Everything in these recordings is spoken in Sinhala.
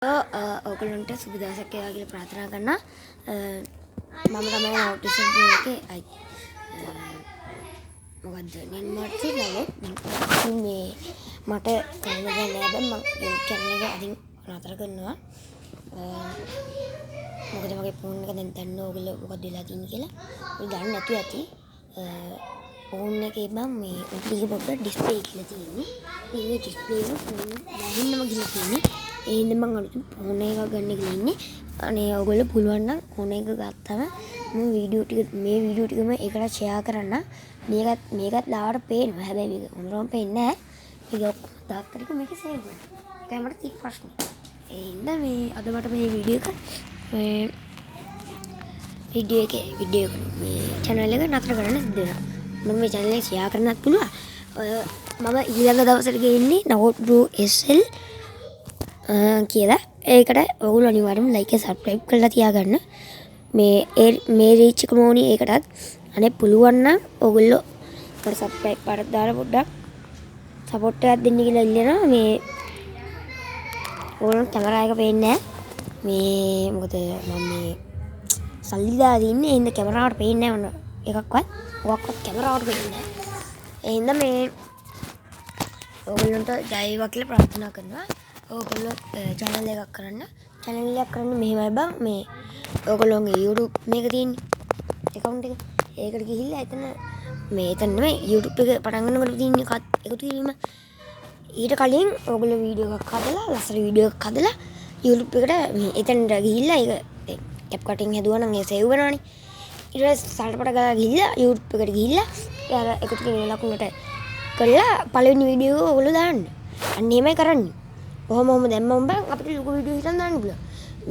ඔයගොල්ලන්ට සුබ දවසක් වේවා කියලා ප්‍රාර්ථනා කරනවා. මම තමයි නෝටිස් එකේ අයි. මොකද්ද නිර්මාණය නේද? මේ මට කන්න ගන්න හැබැයි මම YouTube channel එක අදින් නතර කරනවා. මොකද මගේ ෆෝන් එක දැන් දන්න ඕගොල්ලෝ මොකද වෙලා තියෙන්නේ කියලා. ඔය දන්නේ නැතුව ඇති. ෆෝන් එකේ මම මේ උඩින් පොඩ්ඩක් ඩිස්ප්ලේ කියලා තියෙන්නේ. මේ ඩිස්ප්ලේ එක නැහින්නම ගිහලා තියෙන්නේ. ඒ හින්දා මම අලුතින් ෆෝන් එකක් ගන්න කියලා ඉන්නේ. අනේ ඔයගොල්ලෝ පුළුවන් නම් ෆෝන් එක ගත්තම මම වීඩියෝ ටිකම ඒකට ෂෙයා කරන්න. මේකත් ලාවට පේනවා. හැබැයි මේක මොනවම පේන්නේ නැහැ. ඒක ඔක්කොම දාත්තරික මේක සේව් වෙනවා. ඒකයි මට තියෙන ප්‍රශ්නේ. ඒ හින්දා මේ අද මට මේ වීඩියෝ එක මේ channel එක නතර කරන්න සිද්ධ වෙනවා. මම මේ channel එක ෂෙයා කරන්නත් පුළුවන්. මම ඊළඟ දවසට ගේන්නේ Notebro SL කියලා. ඒකට ඔයගොල්ලෝ අනිවාර්යයෙන්ම like එක subscribe කරලා තියාගන්න. මේ reach එක මොණි ඒකටත් අනේ පුළුවන් නම් ඔයගොල්ලෝ මට subscribe පාරක් දාලා පොඩ්ඩක් support එකක් දෙන්න කියලා ඉල්ලනවා. මේ ඕන කැමරා එක පේන්නේ නැහැ. මේ මොකද මම මේ සල්ලි දාලා ඉන්නේ. ඒ හින්දා කැමරාවට පේන්නේ නැහැ මොකක්වත් කැමරාවට පේන්නේ නැහැ. ඒ හින්දා මේ ඔයගොල්ලන්ට ජය වේවා කියලා ප්‍රාර්ථනා කරනවා. ඔයගොල්ලෝ channel එකක් කරන්න. channel එකක් කරන්න මෙහෙමයි බං. මේ ඔයගොල්ලෝගේ YouTube මේක තියෙන්නේ account එක. ඒකට ගිහිල්ලා එතන නෙමෙයි YouTube එක පටන් ගන්නකොට තියෙන එකතු කිරීම. ඊට කලින් ඔයගොල්ලෝ වීඩියෝ එකක් හදලා ලස්සන වීඩියෝ එකක් හදලා YouTube එකට මේ එතනට ගිහිල්ලා ඒක CapCutting හදුවා නම් ඒ සේව් වෙනවනේ. ඊට පස්සේ සල්පට ගාලා ගිහිල්ලා YouTube එකට ගිහිල්ලා අර එකතු කිරීම ලකුණට කරලා පළවෙනි වීඩියෝ එක ඔයගොල්ලෝ දාන්න. අන්න එහෙමයි කරන්නේ. කොහොම දැම්මම බං අපිට ලොකු වීඩියෝ හිටන් දාන්න පුළුවන්.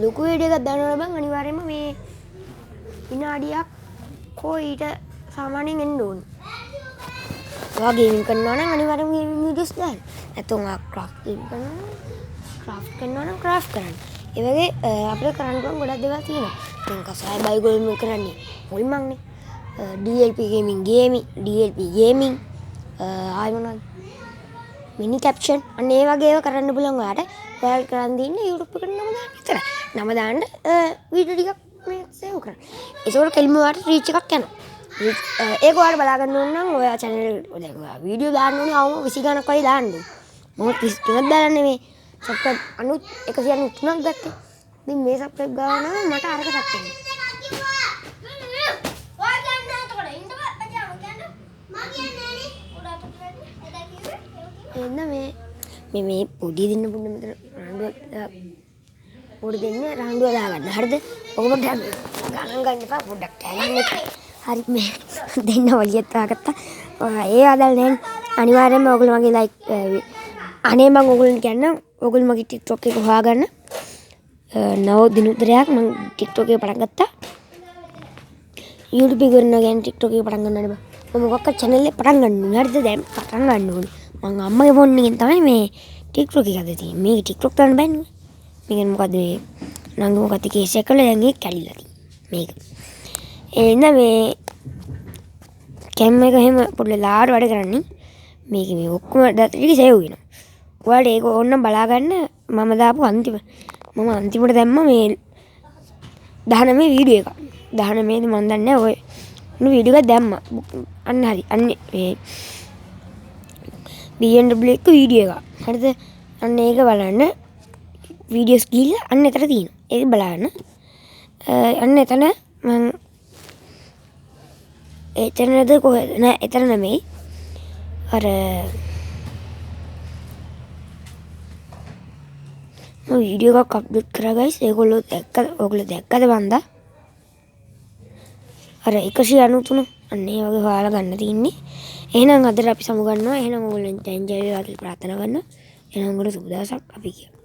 ලොකු වීඩියෝ එකක් දානවා බං අනිවාර්යයෙන්ම මේ විනාඩියක් කෝ ඊට සාමාන්‍යයෙන් එන්න ඕනේ. ඔයා ගේමින් කරනවා නම් අනිවාර්යයෙන්ම ගේමින් වීඩියෝස් දාන්න. නැත්නම් ඔයා ක්‍රාෆ්ට් කරනවා නම් ක්‍රාෆ්ට් කරන්න. ඒ වගේ අපිට කරන්න පුළුවන් ගොඩක් දේවල් තියෙනවා. දැන් කසාය බයිගොල්ම කරන්නේ මුල්මන්නේ. DLP gaming ආයි මොනවද? මිනි කැප්ෂන් අන්න ඒ වගේ ඒවා කරන්න පුළුවන් ඔයාට. ඔයාලා කරන් දින්නේ YouTube එකට නම දාන්න විතරයි. නම දාන්න වීඩියෝ ටිකක් මේ සේව් කරන්න. ඒකෝර කෙලිම ඔයාට රීච් එකක් යනවා. ඒක ඔයාලා බලා ගන්න ඕන නම් ඔයා channel එකට දැන් ඔයා වීඩියෝ දාන්න ඕනේ අවම 20 ගණක් වගේ දාන්න ඕනේ. මොකද 23ක් දාලා නෙමෙයි. subscribe 193ක් ගත්තේ. ඉතින් මේ subscribe ගාව නම් මට අරක සක්කෙන්නේ. එන්න මේ පොඩි දෙන්න පුන්න මෙතන රණ්ඩුවක් පොඩි දෙන්න රණ්ඩුව දාගන්න. හරිද? ඔක පොඩ්ඩක් ගණන් ගන්න එපා පොඩ්ඩක් කැලන්න එක. හරි මේ දෙන්න වලියත් දාගත්තා. ඒ ආදල් නෑ. අනිවාර්යයෙන්ම ඔයගොල්ලෝ මගේ like අනේ මම ඔයගොල්ලන්ට කියන්නම් ඔයගොල්ලෝ මගේ TikTok එක හොයාගන්න. නව දිනුතරයක් මම TikTok එක පටන් ගත්තා. YouTube එක කරනවා කියන්නේ TikTok එක පටන් ගන්නනේ බා. මම මොකක්ද channel එක පටන් ගන්න ඕනේ. හරිද? දැන් පටන් ගන්න ඕනේ. මම අම්මගේ ෆෝන් එකෙන් තමයි මේ TikTok එක හදලා තියෙන්නේ. මේක TikTok කරන්න බෑනේ. මේක මොකද මේ නංගි මොකද කේස් එක කළා දැන් ඒක කැඩිලා තියෙන්නේ. මේක. ඒ ඉන්න මේ කැම් එක එහෙම පොඩ්ඩක් ලාවට වැඩ කරන්නේ. මේක මේ ඔක්කොම data ටික සේව් වෙනවා. ඔයාලට ඒක ඕනනම් බලා ගන්න මම දාපු අන්තිමට දැම්ම මේ 19 වීඩියෝ එක. 19 ද මන් දන්නේ නැහැ ඔය වීඩියෝ එක දැම්මා. අන්න හරි. අන්න මේ BMW එක වීඩියෝ එක. හරිද? අන්න ඒක බලන්න. වීඩියෝස් ගිහිල්ලා අන්න එතන තියෙනවා. ඒක බලන්න. අන්න එතන මම එතනද කොහෙද? නෑ එතන නෙමෙයි. අර මම වීඩියෝ එකක් අප්ලෝඩ් කරා guys. ඔයගොල්ලෝ දැක්කද බන්දා? අර 193 අන්න ඒ වගේ හොයාලා ගන්න තියෙන්නේ. එහෙනම් අදට අපි සමු ගන්නවා. එහෙනම් ඔයගොල්ලෝ දැන් ජය වේවා කියලා ප්‍රාර්ථනා කරනවා. එහෙනම් ඔයගොල්ලෝ සුබ දවසක් අපි කියමු.